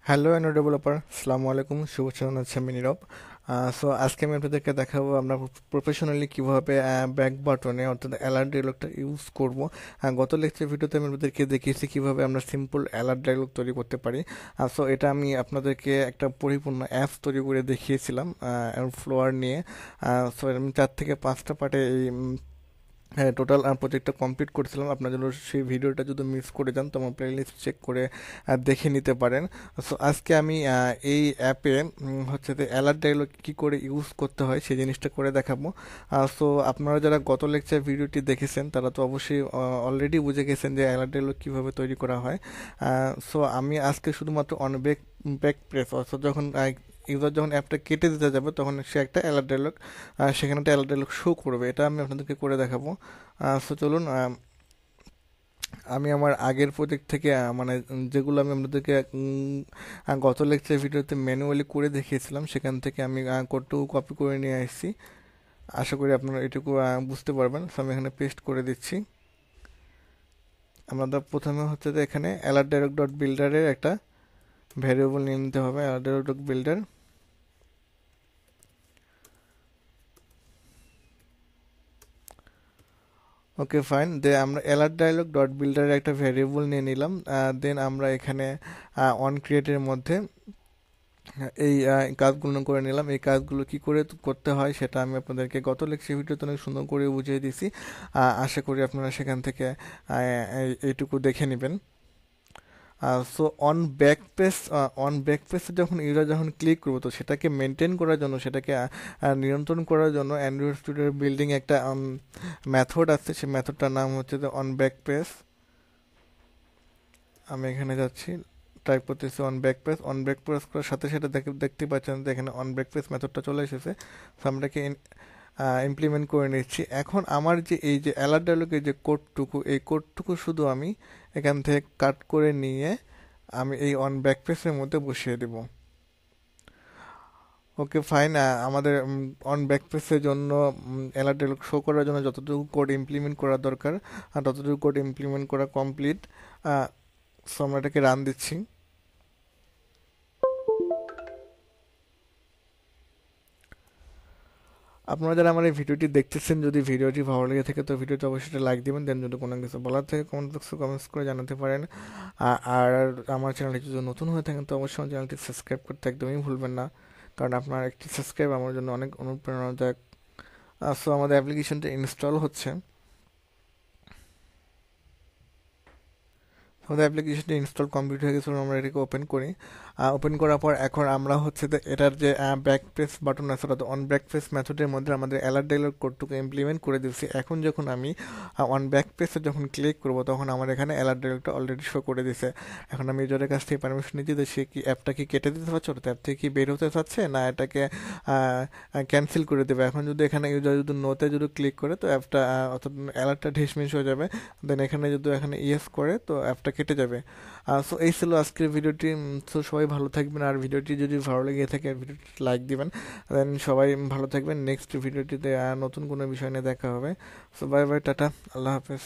Hello and developer, আসসালামু আলাইকুম, শুভেচ্ছা হচ্ছে আমি নীরব। সো আজকে আমি আপনাদেরকে দেখাবো আমরা প্রফেশনালি কীভাবে ব্যাক বাটনে অর্থাৎ অ্যালার্ট ডায়লগটা ইউজ করব। গত লেকচার ভিডিওতে আমি আপনাদেরকে দেখিয়েছি কীভাবে আমরা সিম্পল অ্যালার্ট ডায়লগ তৈরি করতে পারি। সো এটা আমি আপনাদেরকে একটা পরিপূর্ণ অ্যাপস তৈরি করে দেখিয়েছিলাম ফ্লোয়ার নিয়ে। সো আমি 4 থেকে 5টা পার্টে এই টোটাল প্রজেক্টটা কমপ্লিট করছিলাম। আপনার জন্য সেই ভিডিওটা যদি মিস করে যান তো আমার প্লেলিস্ট চেক করে দেখে নিতে পারেন। সো আজকে আমি এই অ্যাপে হচ্ছে যে অ্যালার্ট ডায়লগ কী করে ইউজ করতে হয় সেই জিনিসটা করে দেখাবো। সো আপনারা যারা গত লেকচার ভিডিওটি দেখেছেন তারা তো অবশ্যই অলরেডি বুঝে গেছেন যে অ্যালার্ট ডায়লগ কীভাবে তৈরি করা হয়। সো আমি আজকে শুধুমাত্র অন ব্যাক প্রেস অর্থাৎ যখন ইউজার যখন অ্যাপটা কেটে দিতে যাবে তখন সে একটা অ্যালার্ট ডায়লগ সেখানে একটা অ্যালার্ট ডায়লগ শো করবে, এটা আমি আপনাদেরকে করে দেখাবো। সো চলুন, আমি আমার আগের প্রজেক্ট থেকে মানে যেগুলো আমি আপনাদেরকে গত লেকচার ভিডিওতে ম্যানুয়ালি করে দেখিয়েছিলাম সেখান থেকে আমি কোডটুকু কপি করে নিয়ে আসছি। আশা করি আপনারা এটুকু বুঝতে পারবেন। সো আমি এখানে পেস্ট করে দিচ্ছি। আমাদের প্রথমে হচ্ছে যে এখানে অ্যালার্ট ডায়লগ ডট বিল্ডারের একটা ভ্যারিয়েবল নিয়ে নিতে হবে, alert dialog dot builder. Okay fine, দে আমরা অ্যালার্ট ডায়লগ ডট বিল্ডারের একটা ভ্যারিয়েবল নিয়ে নিলাম। দেন আমরা এখানে অন ক্রিয়েটের মধ্যে এই কাজগুলো করে নিলাম। এই কাজগুলো কি করে করতে হয় সেটা আমি আপনাদেরকে গত লেকচার ভিডিওতে অনেক সুন্দর করে বুঝিয়ে দিয়েছি। আশা করি আপনারা সেখান থেকে এইটুকু দেখে নেবেন। সো অন ব্যাক পেজে যখন ইউজার যখন ক্লিক করবো তো সেটাকে মেনটেন করার জন্য, সেটাকে নিয়ন্ত্রণ করার জন্য অ্যান্ড্রয়েড স্টুডিওর বিল্ডিং একটা মেথড আছে। সেই মেথডটার নাম হচ্ছে যে অন ব্যাক পেজ। আমি এখানে যাচ্ছি, টাইপ করতেছি অন ব্যাক পেজ করার সাথে সাথে দেখতে পাচ্ছেন যে এখানে অন ব্যাক পেজ মেথডটা চলে এসেছে। সো আমরা এটাকে ইমপ্লিমেন্ট করে নিচ্ছি। এখন আমার যে এই যে অ্যালার্ট ডায়লগের যে কোডটুকু, এই কোডটুকু শুধু আমি এখান থেকে কাট করে নিয়ে আমি এই অন ব্যাক পেজের মধ্যে বসিয়ে দেব। ওকে ফাইন, আমাদের অন ব্যাক পেজের জন্য অ্যালার্ট ডায়লগ শো করার জন্য যতটুকু কোড ইমপ্লিমেন্ট করা দরকার ততটুকু কোড ইমপ্লিমেন্ট করা কমপ্লিট। সো আমরা এটাকে রান দিচ্ছি। আপনারা যারা আমার এই ভিডিওটি দেখতেছেন, যদি ভিডিওটি ভালো লেগে থাকে তো ভিডিওটি অবশ্যই লাইক দিবেন। দেন যদি কোনো কিছু বলার থাকে কমেন্ট বক্সে কমেন্টস করে জানাতে পারেন। আর আমার চ্যানেলটি যদি নতুন হয়ে থাকেন তো অবশ্যই আমার চ্যানেলটি সাবস্ক্রাইব করতে একদমই ভুলবেন না, কারণ আপনার একটি সাবস্ক্রাইব আমার জন্য অনেক অনুপ্রেরণাদায়ক। সো আমাদের অ্যাপ্লিকেশনটা ইনস্টল হচ্ছে। আমাদের অ্যাপ্লিকেশনটি ইনস্টল কমপ্লিট হয়ে গেছে, আমরা এটাকে ওপেন করি। ওপেন করার পর এখন আমরা হচ্ছে যে এটার যে ব্যাক প্রেস বাটন আছে অর্থাৎ অন ব্যাক প্রেস মেথডের মধ্যে আমাদের অ্যালার্ট ডায়লগ কোডটুকু ইমপ্লিমেন্ট করে দিচ্ছি। এখন যখন আমি অন ব্যাক প্রেসে যখন ক্লিক করব তখন আমার এখানে অ্যালার্ট ডায়লগটা অলরেডি শো করে দিছে। এখন আমি ইউজারের কাছ থেকে পারমিশন নিচ্ছি যে সে কি অ্যাপটা কি কেটে দিতে চাচ্ছে অর্থাৎ অ্যাপ থেকে কি বের হতে চাচ্ছে না এটাকে ক্যান্সেল করে দেবে। এখন যদি এখানে ইউজার যদি নোতে যদি ক্লিক করে তো অ্যাপটা অর্থাৎ অ্যালার্টটা ঢিসমিস হয়ে যাবে। দেন এখানে যদি এখানে ইয়েস করে তো অ্যাপটা কেটে যাবে। সো এই ছিল আজকের ভিডিওটি। সো সবাই ভালো থাকবেন, আর ভিডিওটি যদি ভালো লেগে থাকে ভিডিওটি লাইক দিবেন। দেন সবাই ভালো থাকবেন। নেক্সট ভিডিওটিতে নতুন কোনো বিষয় নিয়ে দেখা হবে। সো বাই বাই, টাটা, আল্লাহ হাফেজ।